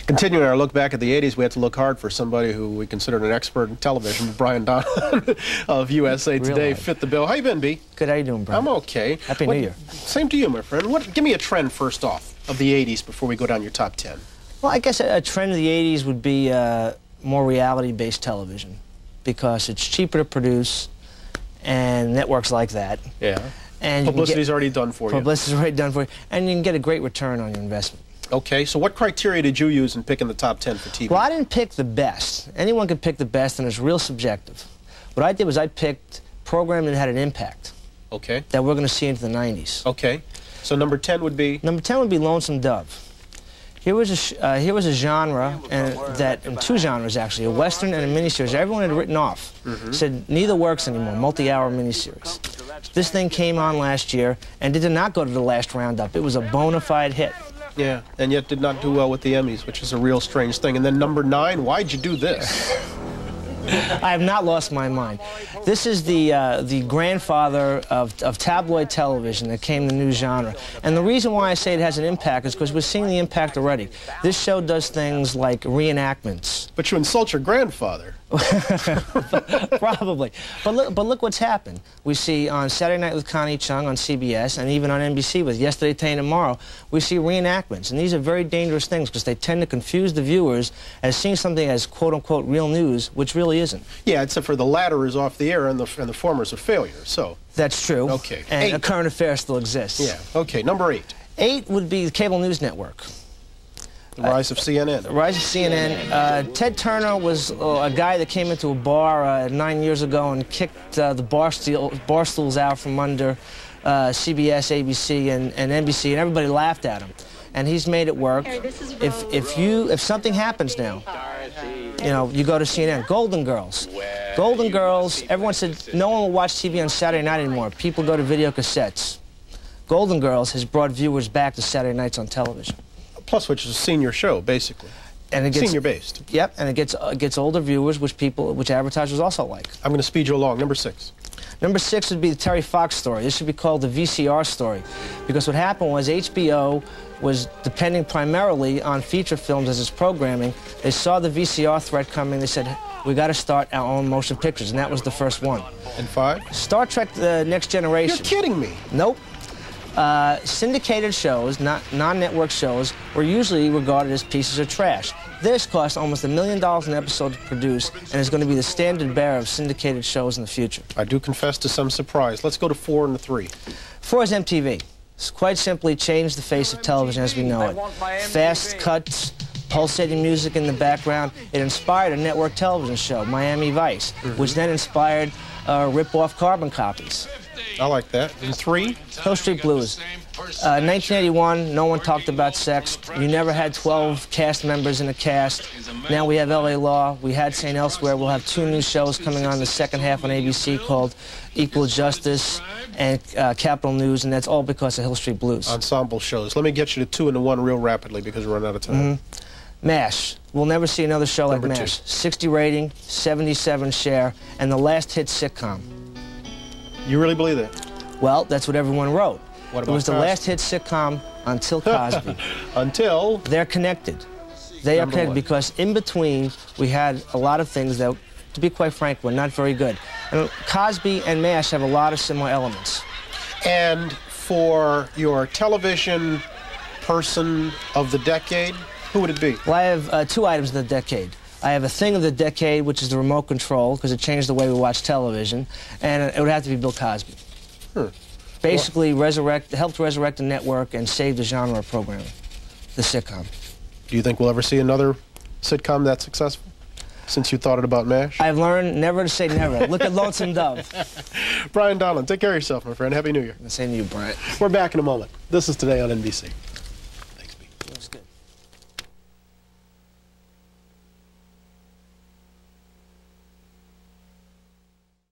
Continuing our look back at the 80s, we had to look hard for somebody who we considered an expert in television. Brian Donovan of USA Today fit the bill. How you been, B? Good. How you doing, Brian? I'm okay. Happy New Year. Same to you, my friend. Give me a trend first off of the 80s before we go down your top 10. Well, I guess a trend of the 80s would be more reality-based television because it's cheaper to produce and networks like that. Yeah. And publicity's already done for you. Publicity's already done for you. And you can get a great return on your investment. Okay, so what criteria did you use in picking the top 10 for TV? Well, I didn't pick the best. Anyone could pick the best, and it's real subjective. What I did was I picked programming that had an impact. Okay. That we're going to see into the 90s. Okay. So number 10 would be? Number 10 would be Lonesome Dove. Here was a genre, and two genres actually, a Western and a miniseries. Everyone had written off. Said neither works anymore, multi-hour miniseries. This thing came on last year, and it did not go to the last roundup. It was a bona fide hit. Yeah, and yet did not do well with the Emmys, which is a real strange thing. And then number 9, why'd you do this? I have not lost my mind. This is the grandfather of tabloid television that came the new genre. And the reason why I say it has an impact is because we're seeing the impact already. This show does things like reenactments. But you insult your grandfather. Probably. But look what's happened. We see on Saturday Night with Connie Chung on CBS, and even on NBC with Yesterday, Today, and Tomorrow, we see reenactments. And these are very dangerous things because they tend to confuse the viewers as seeing something as quote-unquote real news, which really isn't. Yeah, except for the latter is off the air and the former is a failure, so. That's true. Okay. And 8. a current affair still exists. Yeah, okay. Number 8. 8 would be the cable news network. The rise of CNN. The rise of CNN. Ted Turner was a guy that came into a bar 9 years ago and kicked the bar stools out from under CBS, ABC, and NBC, and everybody laughed at him. And he's made it work. If something happens now, you know, you go to CNN. Golden Girls. Golden Girls, everyone said no one will watch TV on Saturday night anymore. People go to video cassettes. Golden Girls has brought viewers back to Saturday nights on television. Plus, which is a senior show, basically. And it gets senior-based. Yep, and it gets older viewers, which advertisers also like. I'm going to speed you along. Number 6. Number 6 would be the Terry Fox story. This should be called the VCR story, because what happened was HBO was depending primarily on feature films as its programming. They saw the VCR threat coming. They said, we got to start our own motion pictures, and that was the first one. And 5? Star Trek: The Next Generation. You're kidding me. Nope. Syndicated shows, non-network shows, were usually regarded as pieces of trash. This cost almost $1 million an episode to produce and is going to be the standard bearer of syndicated shows in the future. I do confess to some surprise. Let's go to 4 and 3. 4 is MTV. It's quite simply changed the face of television as we know it. Fast cuts, pulsating music in the background. It inspired a network television show, Miami Vice, which then inspired rip-off carbon copies. I like that. And 3? Hill Street Blues. 1981, no one talked about sex. You never had 12 cast members in a cast. Now we have LA Law. We had St. Elsewhere. We'll have 2 new shows coming on the second half on ABC called Equal Justice and Capital News, and that's all because of Hill Street Blues. Ensemble shows. Let me get you to 2 and to 1 real rapidly because we're running out of time. MASH. We'll never see another show like MASH. 60 rating, 77 share, and the last hit sitcom. You really believe that? Well, that's what everyone wrote. What about it was the last hit sitcom until Cosby. Until? They're connected. They are connected because in between we had a lot of things that, to be quite frank, were not very good. And Cosby and MASH have a lot of similar elements. And for your television person of the decade, who would it be? Well, I have 2 items of the decade. I have a thing of the decade, which is the remote control, because it changed the way we watch television, and it would have to be Bill Cosby. Basically, helped resurrect the network and save the genre of programming, the sitcom. Do you think we'll ever see another sitcom that's successful, since you thought it about MASH? I've learned never to say never. Look at Lonesome Dove. Brian Donovan, take care of yourself, my friend. Happy New Year. The same to you, Bryant. We're back in a moment. This is Today on NBC.